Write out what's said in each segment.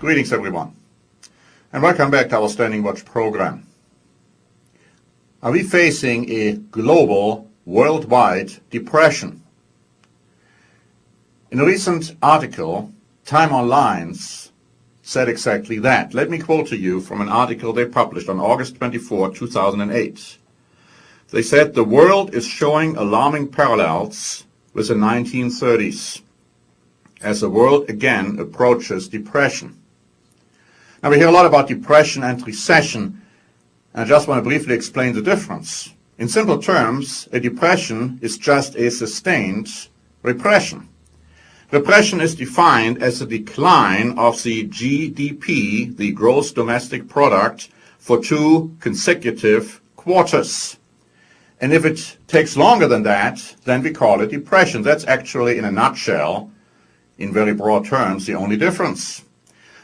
Greetings everyone, and welcome back to our Standing Watch program. Are we facing a global, worldwide depression? In a recent article, Time Online's said exactly that. Let me quote to you from an article they published on August 24, 2008. They said the world is showing alarming parallels with the 1930s as the world again approaches depression. Now we hear a lot about depression and recession, and I just want to briefly explain the difference. In simple terms, a depression is just a sustained repression. Repression is defined as a decline of the GDP, the gross domestic product, for 2 consecutive quarters. And if it takes longer than that, then we call it depression. That's actually, in a nutshell, in very broad terms, the only difference.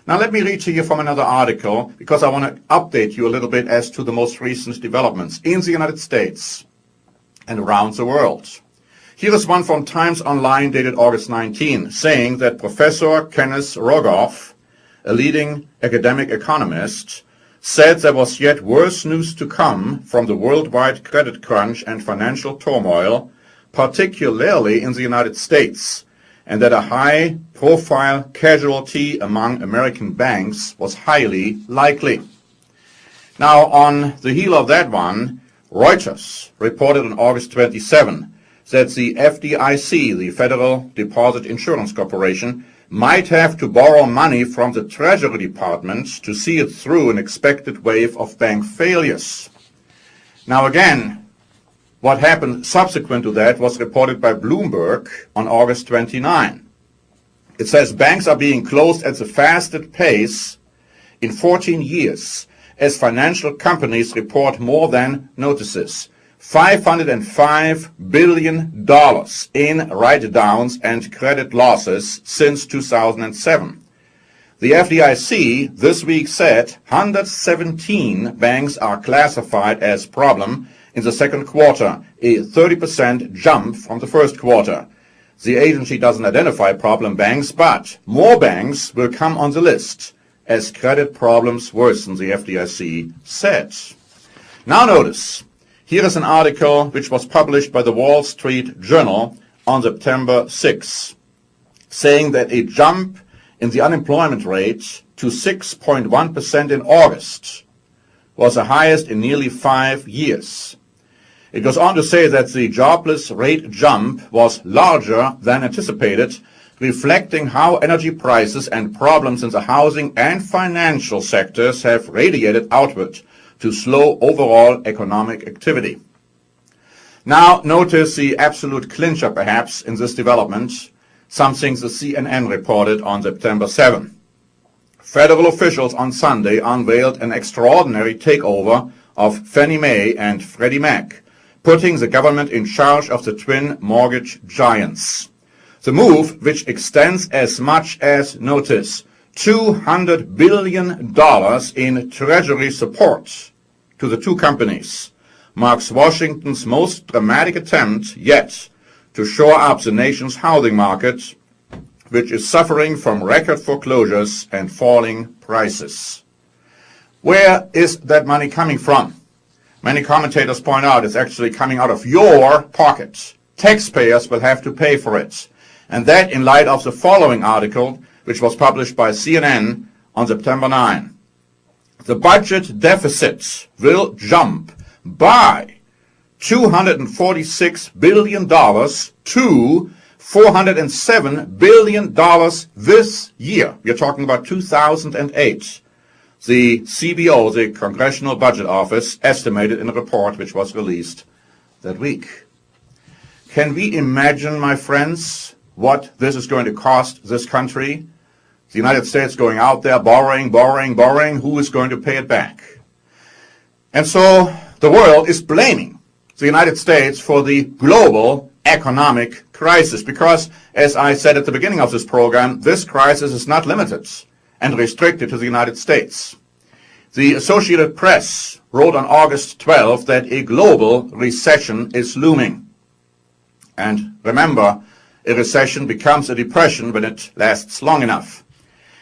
Now let me read to you from another article, because I want to update you a little bit as to the most recent developments in the United States and around the world. Here is one from Times Online dated August 19, saying that Professor Kenneth Rogoff, a leading academic economist, said there was yet worse news to come from the worldwide credit crunch and financial turmoil, particularly in the United States, and that a high-profile casualty among American banks was highly likely. Now, on the heel of that one, Reuters reported on August 27 that the FDIC, the Federal Deposit Insurance Corporation, might have to borrow money from the Treasury Department to see it through an expected wave of bank failures. Now again, what happened subsequent to that was reported by Bloomberg on August 29. It says banks are being closed at the fastest pace in 14 years as financial companies report more than notices. $505 billion in write-downs and credit losses since 2007. The FDIC this week said 117 banks are classified as problem in the second quarter, a 30% jump from the first quarter. The agency doesn't identify problem banks, but more banks will come on the list as credit problems worsen, the FDIC said. Now notice, here is an article which was published by the Wall Street Journal on September 6, saying that a jump in the unemployment rate to 6.1% in August was the highest in nearly 5 years. It goes on to say that the jobless rate jump was larger than anticipated, reflecting how energy prices and problems in the housing and financial sectors have radiated outward to slow overall economic activity. Now notice the absolute clincher perhaps in this development, something the CNN reported on September 7. Federal officials on Sunday unveiled an extraordinary takeover of Fannie Mae and Freddie Mac, putting the government in charge of the twin mortgage giants. The move, which extends as much as, notice, $200 billion in Treasury support to the two companies, marks Washington's most dramatic attempt yet to shore up the nation's housing market, which is suffering from record foreclosures and falling prices. Where is that money coming from? Many commentators point out it's actually coming out of your pocket. Taxpayers will have to pay for it. And that in light of the following article, which was published by CNN on September 9. The budget deficit will jump by $246 billion to $407 billion this year. We're talking about 2008. The CBO, the Congressional Budget Office, estimated in a report which was released that week. Can we imagine, my friends, what this is going to cost this country? The United States going out there borrowing. Who is going to pay it back? And so the world is blaming the United States for the global economic crisis because, as I said at the beginning of this program, this crisis is not limited and restricted to the United States. The Associated Press wrote on August 12 that a global recession is looming. And remember, a recession becomes a depression when it lasts long enough.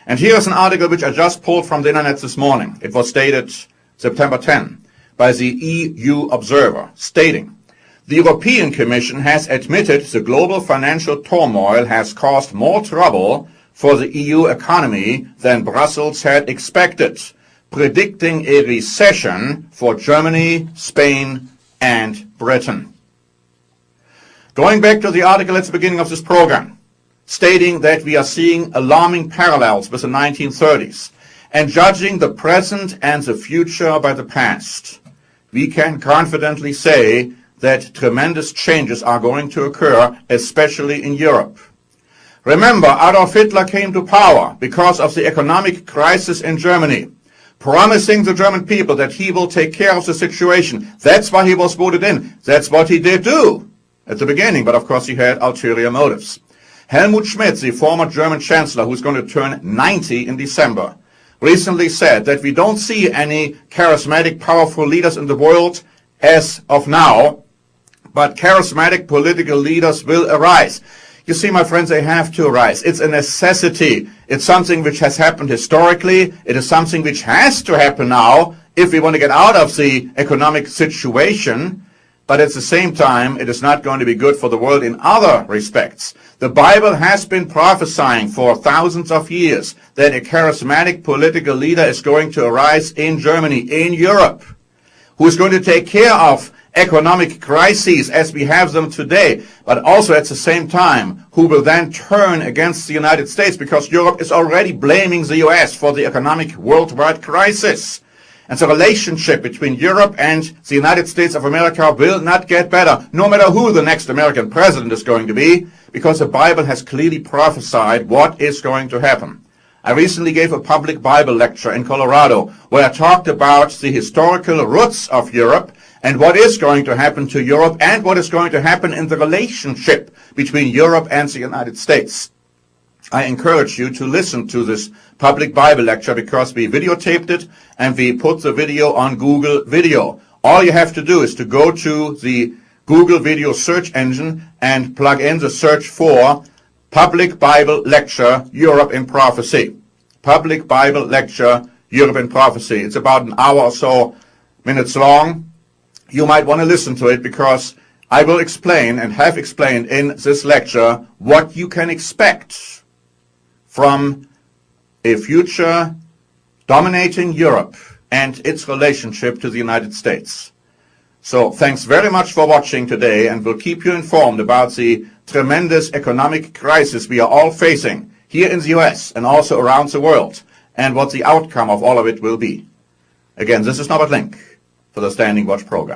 And here is an article which I just pulled from the internet this morning. It was dated September 10 by the EU Observer, stating, "The European Commission has admitted the global financial turmoil has caused more trouble for the EU economy than Brussels had expected, predicting a recession for Germany, Spain, and Britain." Going back to the article at the beginning of this program, stating that we are seeing alarming parallels with the 1930s, and judging the present and the future by the past, we can confidently say that tremendous changes are going to occur, especially in Europe. Remember, Adolf Hitler came to power because of the economic crisis in Germany, promising the German people that he will take care of the situation. That's why he was voted in. That's what he did do at the beginning, but of course he had ulterior motives. Helmut Schmidt, the former German chancellor, who's going to turn 90 in December, recently said that we don't see any charismatic, powerful leaders in the world as of now, but charismatic political leaders will arise. You see, my friends, they have to arise. It's a necessity. It's something which has happened historically. It is something which has to happen now if we want to get out of the economic situation. But at the same time, it is not going to be good for the world in other respects. The Bible has been prophesying for thousands of years that a charismatic political leader is going to arise in Germany, in Europe, who is going to take care of economic crises as we have them today, but also at the same time, who will then turn against the United States, because Europe is already blaming the US for the economic worldwide crisis. And the relationship between Europe and the United States of America will not get better, no matter who the next American president is going to be, because the Bible has clearly prophesied what is going to happen. I recently gave a public Bible lecture in Colorado where I talked about the historical roots of Europe and what is going to happen to Europe and what is going to happen in the relationship between Europe and the United States. I encourage you to listen to this public Bible lecture because we videotaped it and we put the video on Google Video. All you have to do is to go to the Google Video search engine and plug in the search for Public Bible Lecture Europe in Prophecy. Public Bible Lecture Europe in Prophecy. It's about an hour or so minutes long. You might want to listen to it because I will explain and have explained in this lecture what you can expect from a future dominating Europe and its relationship to the United States. So thanks very much for watching today, and we'll keep you informed about the tremendous economic crisis we are all facing here in the US and also around the world, and what the outcome of all of it will be. Again, this is Norbert Link for the Standing Watch program.